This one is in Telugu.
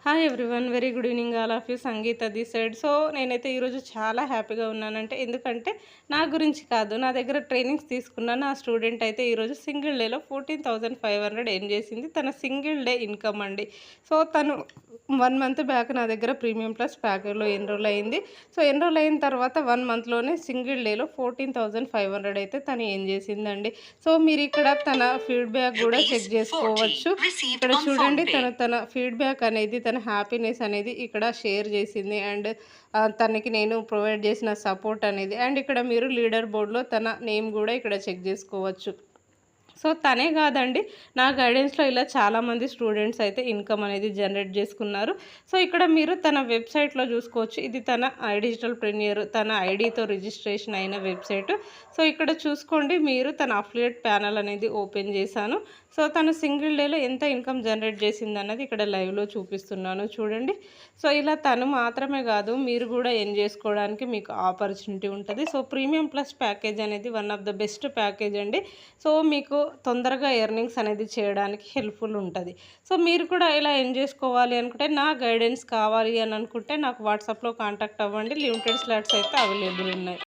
Hi everyone, very good evening all of you. Sangeetha this side. So నేనైతే ఈరోజు చాలా హ్యాపీగా ఉన్నానంటే, ఎందుకంటే నా గురించి కాదు, నా దగ్గర ట్రైనింగ్స్ తీసుకున్న నా స్టూడెంట్ అయితే ఈరోజు సింగిల్ డేలో 14,500 ఎర్న్ చేసింది. తన సింగిల్ డే ఇన్కమ్ అండి. సో తను 1 మంత్ బ్యాక్ నా దగ్గర ప్రీమియం ప్లస్ ప్యాకేజ్లో ఎన్రోల్ అయింది. సో ఎన్రోల్ అయిన తర్వాత 1 మంత్లోనే సింగిల్ డేలో 14,500 అయితే తను ఏం చేసిందండి. సో మీరు ఇక్కడ తన ఫీడ్బ్యాక్ కూడా చెక్ చేసుకోవచ్చు. ఇక్కడ చూడండి, తన ఫీడ్బ్యాక్ అనేది, తన హ్యాపీనెస్ అనేది ఇక్కడ షేర్ చేసింది. అండ్ తనకి నేను ప్రొవైడ్ చేసిన సపోర్ట్ అనేది, అండ్ ఇక్కడ మీరు లీడర్ బోర్డ్లో తన నేమ్ కూడా ఇక్కడ చెక్ చేసుకోవచ్చు. సో తనే కాదండి, నా గైడెన్స్లో ఇలా చాలామంది స్టూడెంట్స్ అయితే ఇన్కమ్ అనేది జనరేట్ చేసుకున్నారు. సో ఇక్కడ మీరు తన వెబ్సైట్లో చూసుకోవచ్చు. ఇది తన డిజిటల్ ప్రీమియర్, తన ఐడితో రిజిస్ట్రేషన్ అయిన వెబ్సైట్. సో ఇక్కడ చూసుకోండి, మీరు తన అఫిలియేట్ ప్యానల్ అనేది ఓపెన్ చేశాను. సో తను సింగిల్ డేలో ఎంత ఇన్కమ్ జనరేట్ చేసింది అన్నది ఇక్కడ లైవ్లో చూపిస్తున్నాను చూడండి. సో ఇలా తను మాత్రమే కాదు, మీరు కూడా ఎర్న్ చేసుకోవడానికి మీకు ఆపర్చునిటీ ఉంటుంది. సో ప్రీమియం ప్లస్ ప్యాకేజ్ అనేది one of the best package అండి. సో మీకు తొందరగా ఎర్నింగ్స్ అనేది చేయడానికి హెల్ప్ఫుల్ ఉంటుంది. సో మీరు కూడా ఇలా ఎర్న్ చేసుకోవాలి అనుకుంటే, నా గైడెన్స్ కావాలి అని అనుకుంటే నాకు వాట్సాప్లో కాంటాక్ట్ అవ్వండి. లిమిటెడ్ స్లాట్స్ అయితే అవైలబుల్ ఉన్నాయి.